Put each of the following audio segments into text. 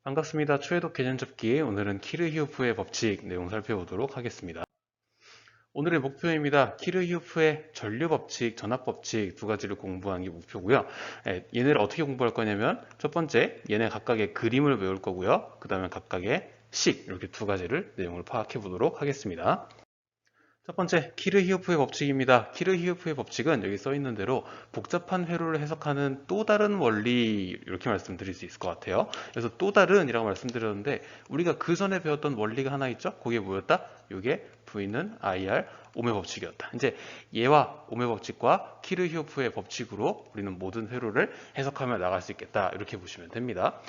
반갑습니다. 초회독 개념 접기 오늘은 키르히오프의 법칙 내용 살펴보도록 하겠습니다. 오늘의 목표입니다. 키르히오프의 전류 법칙, 전압 법칙 두 가지를 공부하는 게 목표고요. 얘네를 어떻게 공부할 거냐면 첫 번째 얘네 각각의 그림을 외울 거고요. 그 다음에 각각의 식 이렇게 두 가지를 내용을 파악해 보도록 하겠습니다. 첫 번째, 키르히오프의 법칙입니다. 키르히오프의 법칙은 여기 써 있는 대로 복잡한 회로를 해석하는 또 다른 원리 이렇게 말씀드릴 수 있을 것 같아요. 그래서 또 다른 이라고 말씀드렸는데 우리가 그 전에 배웠던 원리가 하나 있죠? 그게 뭐였다? 이게 V는 IR 오메 법칙이었다. 이제 얘와 오메 법칙과 키르히오프의 법칙으로 우리는 모든 회로를 해석하며 나갈 수 있겠다. 이렇게 보시면 됩니다.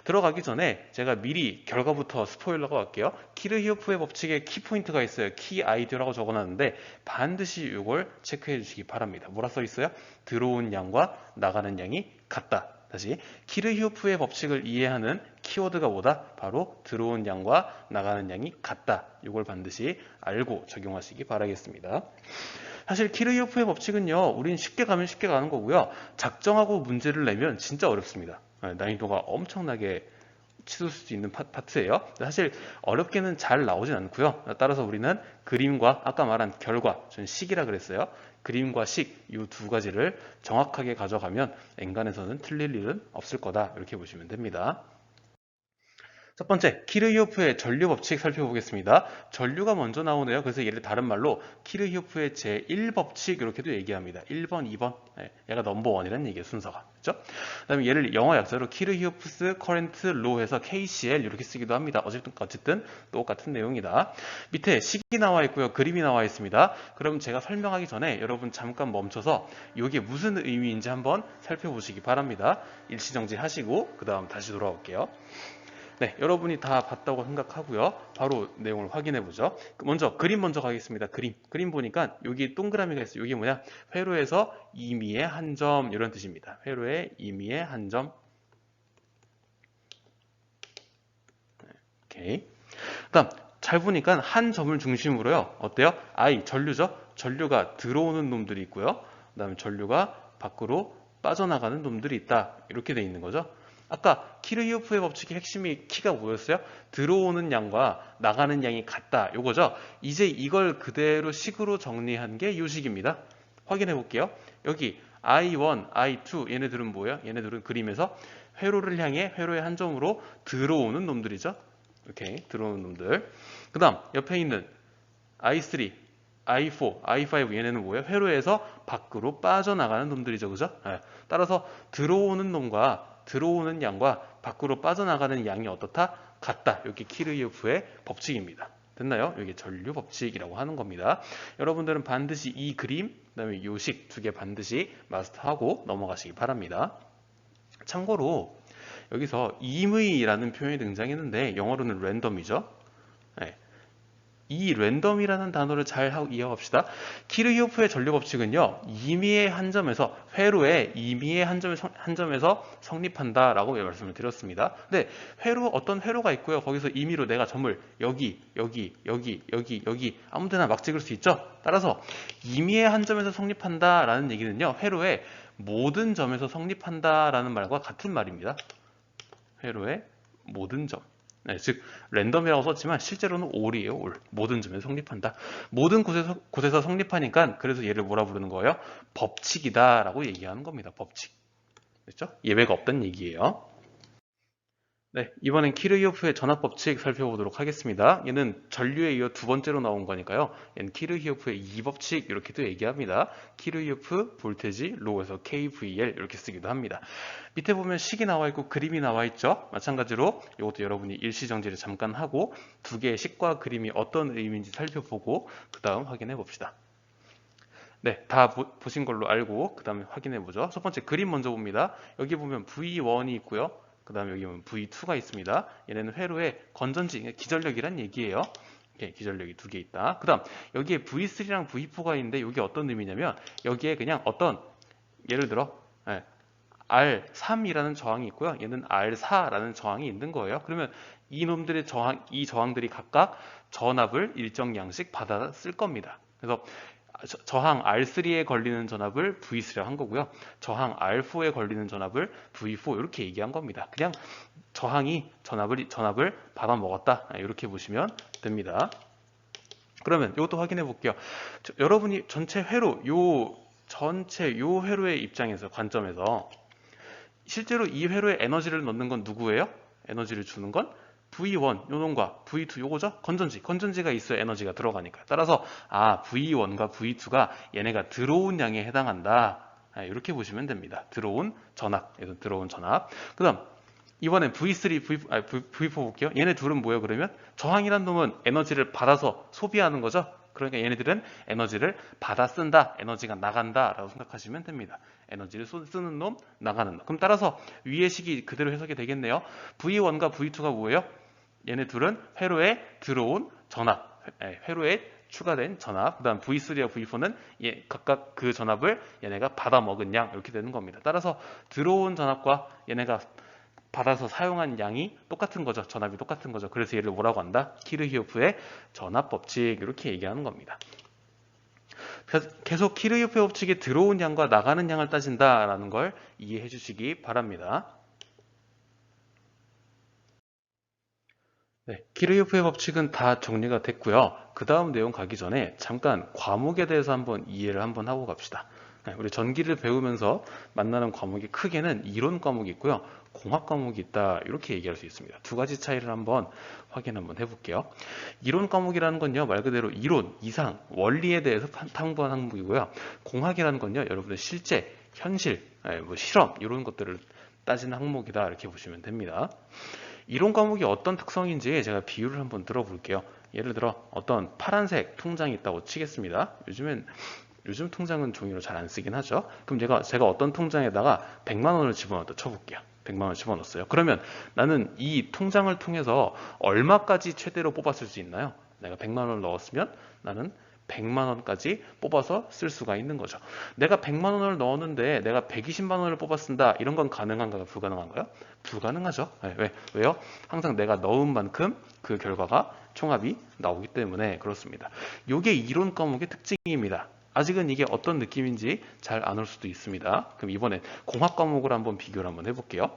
들어가기 전에 제가 미리 결과부터 스포일러가 갈게요. 키르히오프의 법칙에 키포인트가 있어요. 키 아이디어라고 적어놨는데 반드시 이걸 체크해 주시기 바랍니다. 뭐라 써 있어요? 들어온 양과 나가는 양이 같다. 다시 키르히오프의 법칙을 이해하는 키워드가 뭐다? 바로 들어온 양과 나가는 양이 같다. 이걸 반드시 알고 적용하시기 바라겠습니다. 사실 키르히오프의 법칙은요, 우린 쉽게 가면 쉽게 가는 거고요. 작정하고 문제를 내면 진짜 어렵습니다. 난이도가 엄청나게 치솟을 수 있는 파트예요. 사실 어렵게는 잘 나오진 않고요. 따라서 우리는 그림과 아까 말한 결과, 저는 식이라 그랬어요. 그림과 식, 이 두 가지를 정확하게 가져가면 엔간에서는 틀릴 일은 없을 거다. 이렇게 보시면 됩니다. 첫 번째, 키르히오프의 전류 법칙 살펴보겠습니다. 전류가 먼저 나오네요. 그래서 얘를 다른 말로 키르히오프의 제1법칙 이렇게도 얘기합니다. 1번, 2번. 얘가 넘버1이라는 얘기예요, 순서가. 그렇죠? 그다음에 얘를 영어 약자로 키르히오프스 커런트 로 해서 KCL 이렇게 쓰기도 합니다. 어쨌든 똑같은 내용이다. 밑에 식이 나와 있고요. 그림이 나와 있습니다. 그럼 제가 설명하기 전에 여러분 잠깐 멈춰서 이게 무슨 의미인지 한번 살펴보시기 바랍니다. 일시정지 하시고 그 다음 다시 돌아올게요. 네, 여러분이 다 봤다고 생각하고요. 바로 내용을 확인해 보죠. 먼저 그림 먼저 가겠습니다. 그림 보니까 여기 동그라미가 있어요. 여기 뭐냐? 회로에서 임의의 한 점 이런 뜻입니다. 회로의 임의의 한 점. 오케이. 그다음 잘 보니까 한 점을 중심으로요. 어때요? I 전류죠? 전류가 들어오는 놈들이 있고요. 그다음에 전류가 밖으로 빠져나가는 놈들이 있다. 이렇게 돼 있는 거죠. 아까 키르히오프의 법칙의 핵심이 키가 뭐였어요? 들어오는 양과 나가는 양이 같다. 요거죠. 이제 이걸 그대로 식으로 정리한 게 요 식입니다. 확인해 볼게요. 여기 I1, I2 얘네들은 뭐예요? 얘네들은 그림에서 회로를 향해 회로의 한 점으로 들어오는 놈들이죠. 오케이, 들어오는 놈들. 그 다음 옆에 있는 I3, I4, I5 얘네는 뭐예요? 회로에서 밖으로 빠져나가는 놈들이죠. 그죠? 네. 따라서 들어오는 놈과 들어오는 양과 밖으로 빠져나가는 양이 어떻다? 같다. 이게 키르히오프의 법칙입니다. 됐나요? 이게 전류 법칙이라고 하는 겁니다. 여러분들은 반드시 이 그림, 그다음에 요식 두 개 반드시 마스터하고 넘어가시기 바랍니다. 참고로 여기서 임의라는 표현이 등장했는데 영어로는 랜덤이죠. 네. 이 랜덤이라는 단어를 잘 이해합시다. 키르히오프의 전류 법칙은요, 임의의 한 점에서 회로의 임의의 한 점에서 성립한다라고 말씀을 드렸습니다. 근데 어떤 회로가 있고요. 거기서 임의로 내가 점을 여기 아무데나 막 찍을 수 있죠. 따라서 임의의 한 점에서 성립한다라는 얘기는요, 회로의 모든 점에서 성립한다라는 말과 같은 말입니다. 회로의 모든 점. 네, 즉 랜덤이라고 썼지만 실제로는 all이에요. all. 모든 점에 성립한다. 모든 곳에서 성립하니까 그래서 얘를 뭐라 부르는 거예요? 법칙이다라고 얘기하는 겁니다. 법칙. 그렇죠? 예외가 없다는 얘기예요. 네, 이번엔 키르히오프의 전압 법칙 살펴보도록 하겠습니다. 얘는 전류에 이어 두 번째로 나온 거니까요. 얘는 키르히오프의 이 법칙 이렇게도 얘기합니다. 키르히오프 볼테지 로에서 KVL 이렇게 쓰기도 합니다. 밑에 보면 식이 나와 있고 그림이 나와 있죠. 마찬가지로 이것도 여러분이 일시정지를 잠깐 하고 두 개의 식과 그림이 어떤 의미인지 살펴보고 그 다음 확인해 봅시다. 네, 다 보신 걸로 알고 그 다음에 확인해 보죠. 첫 번째 그림 먼저 봅니다. 여기 보면 V1이 있고요. 그 다음에 여기 보면 V2가 있습니다. 얘네는 회로의 건전지, 기전력이란 얘기예요. 예, 기전력이 두 개 있다. 그 다음 여기에 V3랑 V4가 있는데 이게 어떤 의미냐면 여기에 그냥 어떤 예를 들어 R3이라는 저항이 있고요. 얘는 R4라는 저항이 있는 거예요. 그러면 이 저항들이 각각 전압을 일정 양씩 받아 쓸 겁니다. 그래서 저항 R3에 걸리는 전압을 V3라고 한 거고요. 저항 R4에 걸리는 전압을 V4 이렇게 얘기한 겁니다. 그냥 저항이 전압을 받아먹었다 이렇게 보시면 됩니다. 그러면 이것도 확인해 볼게요. 여러분이 전체 회로 요 회로의 입장에서 관점에서 실제로 이 회로에 에너지를 넣는 건 누구예요? 에너지를 주는 건 V1 요놈과 V2 요거죠? 건전지가 있어야 에너지가 들어가니까. 따라서 V1과 V2가 얘네가 들어온 양에 해당한다. 이렇게 보시면 됩니다. 들어온 전압. 그 다음 이번엔 V3, V4 볼게요. 얘네 둘은 뭐예요? 그러면 저항이란 놈은 에너지를 받아서 소비하는 거죠. 그러니까 얘네들은 에너지를 받아 쓴다, 에너지가 나간다 라고 생각하시면 됩니다. 에너지를 쓰는 놈, 나가는 놈. 그럼 따라서 위의 식이 그대로 해석이 되겠네요. V1과 V2가 뭐예요? 얘네 둘은 회로에 들어온 전압, 회로에 추가된 전압. 그 다음 V3와 V4는 각각 그 전압을 얘네가 받아 먹은 양 이렇게 되는 겁니다. 따라서 들어온 전압과 얘네가 받아서 사용한 양이 똑같은 거죠. 전압이 똑같은 거죠. 그래서 얘를 뭐라고 한다? 키르히오프의 전압 법칙 이렇게 얘기하는 겁니다. 계속 키르히오프의 법칙에 들어온 양과 나가는 양을 따진다라는 걸 이해해 주시기 바랍니다. 네, 키르히오프의 법칙은 다 정리가 됐고요. 그 다음 내용 가기 전에 잠깐 과목에 대해서 한번 이해를 한번 하고 갑시다. 우리 전기를 배우면서 만나는 과목이 크게는 이론 과목이 있고요. 공학 과목이 있다 이렇게 얘기할 수 있습니다. 두 가지 차이를 한번 확인 한번 해볼게요. 이론 과목이라는 건요 말 그대로 이론, 이상, 원리에 대해서 탐구한 항목이고요. 공학이라는 건요 여러분들 실제, 현실, 뭐 실험 이런 것들을 따지는 항목이다 이렇게 보시면 됩니다. 이론 과목이 어떤 특성인지 제가 비유를 한번 들어볼게요. 예를 들어 어떤 파란색 통장이 있다고 치겠습니다. 요즘 통장은 종이로 잘 안 쓰긴 하죠. 그럼 제가 어떤 통장에다가 100만 원을 집어넣었다 쳐볼게요. 100만 원을 집어넣었어요. 그러면 나는 이 통장을 통해서 얼마까지 최대로 뽑았을 수 있나요? 내가 100만 원을 넣었으면 나는 100만 원까지 뽑아서 쓸 수가 있는 거죠. 내가 100만 원을 넣었는데 내가 120만 원을 뽑았습니다. 이런 건 가능한가요? 불가능한가요? 불가능하죠. 왜요? 항상 내가 넣은 만큼 그 결과가 총합이 나오기 때문에 그렇습니다. 이게 이론 과목의 특징입니다. 아직은 이게 어떤 느낌인지 잘 안 올 수도 있습니다. 그럼 이번엔 공학 과목을 한번 비교를 한번 해볼게요.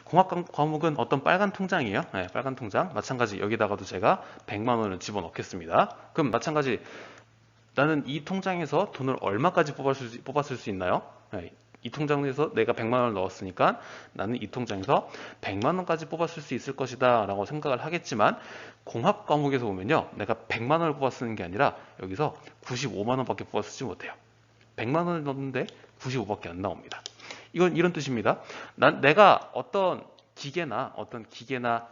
공학 과목은 어떤 빨간 통장이에요. 빨간 통장. 마찬가지 여기다가도 제가 100만 원을 집어넣겠습니다. 그럼 마찬가지 나는 이 통장에서 돈을 얼마까지 뽑았을 수 있나요? 이 통장에서 내가 100만 원을 넣었으니까 나는 이 통장에서 100만 원까지 뽑았을 수 있을 것이다 라고 생각을 하겠지만 공학 과목에서 보면요 내가 100만 원을 뽑았는 게 아니라 여기서 95만 원밖에 뽑았지 못해요. 100만 원을 넣었는데 95밖에 안 나옵니다. 이건 이런 뜻입니다. 내가 어떤 기계나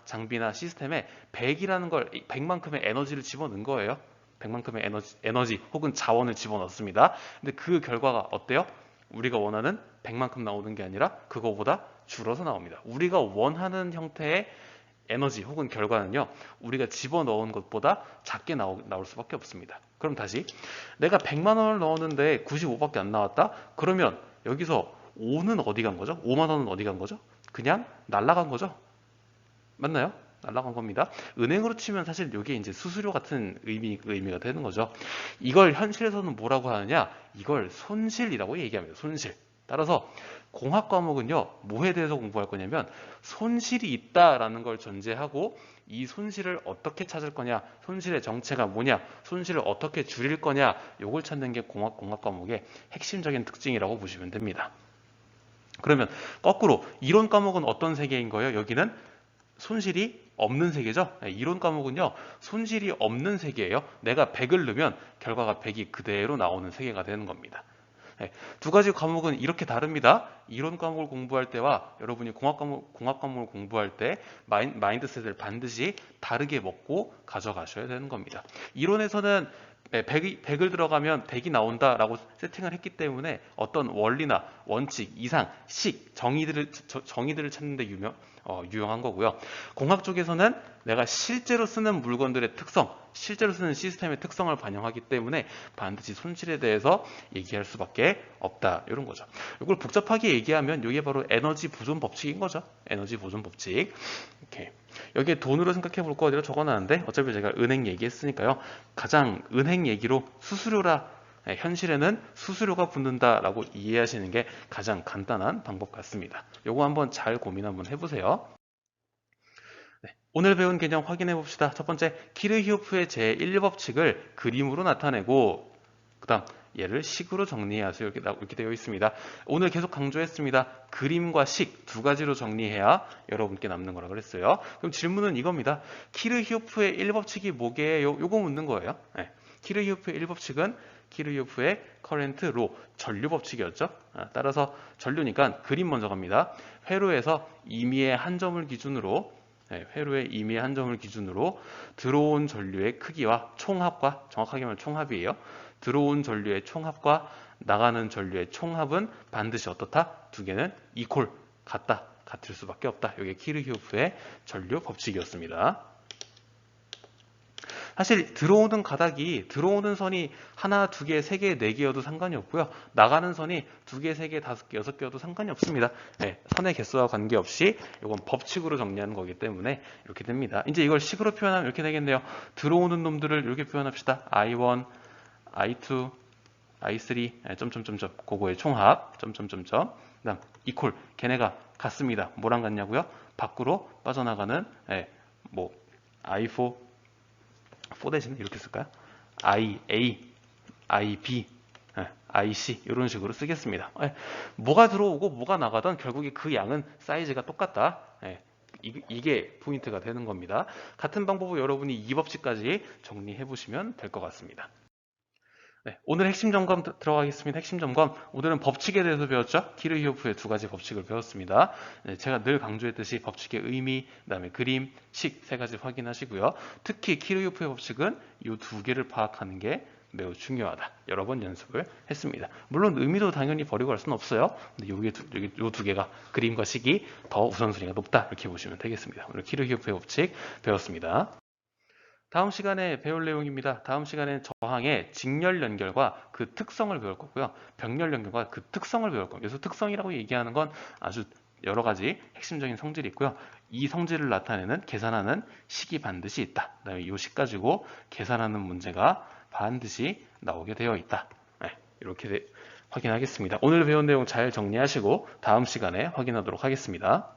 장비나 시스템에 100이라는 걸 100만큼의 에너지를 집어넣은 거예요. 100만큼의 에너지 혹은 자원을 집어넣습니다. 근데 그 결과가 어때요? 우리가 원하는 100만큼 나오는 게 아니라 그거보다 줄어서 나옵니다. 우리가 원하는 형태의 에너지 혹은 결과는요. 우리가 집어넣은 것보다 작게 나올 수밖에 없습니다. 그럼 다시 내가 100만 원을 넣었는데 95밖에 안 나왔다? 그러면 여기서 5는 어디 간 거죠? 5만 원은 어디 간 거죠? 그냥 날아간 거죠? 맞나요? 날아간 겁니다. 은행으로 치면 사실 이게 이제 수수료 같은 의미가 되는 거죠. 이걸 현실에서는 뭐라고 하느냐? 이걸 손실이라고 얘기합니다. 손실. 따라서 공학 과목은요, 뭐에 대해서 공부할 거냐면 손실이 있다라는 걸 전제하고 이 손실을 어떻게 찾을 거냐, 손실의 정체가 뭐냐, 손실을 어떻게 줄일 거냐, 요걸 찾는 게 공학 과목의 핵심적인 특징이라고 보시면 됩니다. 그러면 거꾸로 이론 과목은 어떤 세계인 거예요? 여기는 손실이 없는 세계죠. 이론 과목은요. 손실이 없는 세계예요. 내가 100을 넣으면 결과가 100이 그대로 나오는 세계가 되는 겁니다. 두 가지 과목은 이렇게 다릅니다. 이론 과목을 공부할 때와 여러분이 공학 과목을 공부할 때 마인드셋을 반드시 다르게 먹고 가져가셔야 되는 겁니다. 이론에서는 100을 들어가면 100이 나온다라고 세팅을 했기 때문에 어떤 원리나 원칙, 이상, 식, 정의들을 찾는 데 유용한 거고요. 공학 쪽에서는 내가 실제로 쓰는 물건들의 특성, 실제로 쓰는 시스템의 특성을 반영하기 때문에 반드시 손실에 대해서 얘기할 수밖에 없다. 이런 거죠. 이걸 복잡하게 얘기하면 이게 바로 에너지 보존 법칙인 거죠. 에너지 보존 법칙. 이렇게 여기에 돈으로 생각해 볼 거 어디로 적어놨는데 어차피 제가 은행 얘기했으니까요. 가장 은행 얘기로 수수료라 현실에는 수수료가 붙는다라고 이해하시는 게 가장 간단한 방법 같습니다. 요거 한번 잘 고민 한번 해보세요. 네, 오늘 배운 개념 확인해 봅시다. 첫 번째, 키르히오프의 제1법칙을 그림으로 나타내고 그 다음 얘를 식으로 정리하세요. 이렇게 되어 있습니다. 오늘 계속 강조했습니다. 그림과 식 두 가지로 정리해야 여러분께 남는 거라 그랬어요. 그럼 질문은 이겁니다. 키르히오프의 1법칙이 뭐게요? 요거 묻는 거예요. 네. 키르히오프의 1법칙은 키르히오프의 커런트 로 전류 법칙이었죠. 따라서 전류니까 그림 먼저 갑니다. 회로에서 임의의 한 점을 기준으로 회로의 임의의 한 점을 기준으로 들어온 전류의 크기와 총합과 정확하게 말하면 총합이에요. 들어온 전류의 총합과 나가는 전류의 총합은 반드시 어떻다? 두 개는 이퀄 같다. 같을 수밖에 없다. 이게 키르히오프의 전류 법칙이었습니다. 사실 들어오는 가닥이 들어오는 선이 하나, 두 개, 세 개, 네 개여도 상관이 없고요. 나가는 선이 두 개, 세 개, 다섯 개, 여섯 개여도 상관이 없습니다. 네, 선의 개수와 관계없이 이건 법칙으로 정리하는 거기 때문에 이렇게 됩니다. 이제 이걸 식으로 표현하면 이렇게 되겠네요. 들어오는 놈들을 이렇게 표현합시다. I1, I2, I3, 점점점점, 그거의 총합, 점점점점. 그다음 이퀄, 걔네가 같습니다. 뭐랑 같냐고요? 밖으로 빠져나가는 뭐 I4 대신에 이렇게 쓸까요? IA, IB, IC 이런 식으로 쓰겠습니다. 뭐가 들어오고 뭐가 나가던 결국에 그 양은 사이즈가 똑같다. 이게 포인트가 되는 겁니다. 같은 방법으로 여러분이 이 법칙까지 정리해 보시면 될 것 같습니다. 네, 오늘 핵심 점검 들어가겠습니다. 핵심 점검. 오늘은 법칙에 대해서 배웠죠. 키르히오프의 두 가지 법칙을 배웠습니다. 네, 제가 늘 강조했듯이 법칙의 의미, 그다음에 그림, 식 세 가지 확인하시고요. 특히 키르히오프의 법칙은 이 두 개를 파악하는 게 매우 중요하다. 여러 번 연습을 했습니다. 물론 의미도 당연히 버리고 갈 수는 없어요. 근데 요 두 개가 그림과 식이 더 우선순위가 높다. 이렇게 보시면 되겠습니다. 오늘 키르히오프의 법칙 배웠습니다. 다음 시간에 배울 내용입니다. 다음 시간에는 저항의 직렬 연결과 그 특성을 배울 거고요. 병렬 연결과 그 특성을 배울 겁니다. 그래서 특성이라고 얘기하는 건 아주 여러 가지 핵심적인 성질이 있고요. 이 성질을 나타내는 계산하는 식이 반드시 있다. 그다음에 이 식 가지고 계산하는 문제가 반드시 나오게 되어 있다. 이렇게 확인하겠습니다. 오늘 배운 내용 잘 정리하시고 다음 시간에 확인하도록 하겠습니다.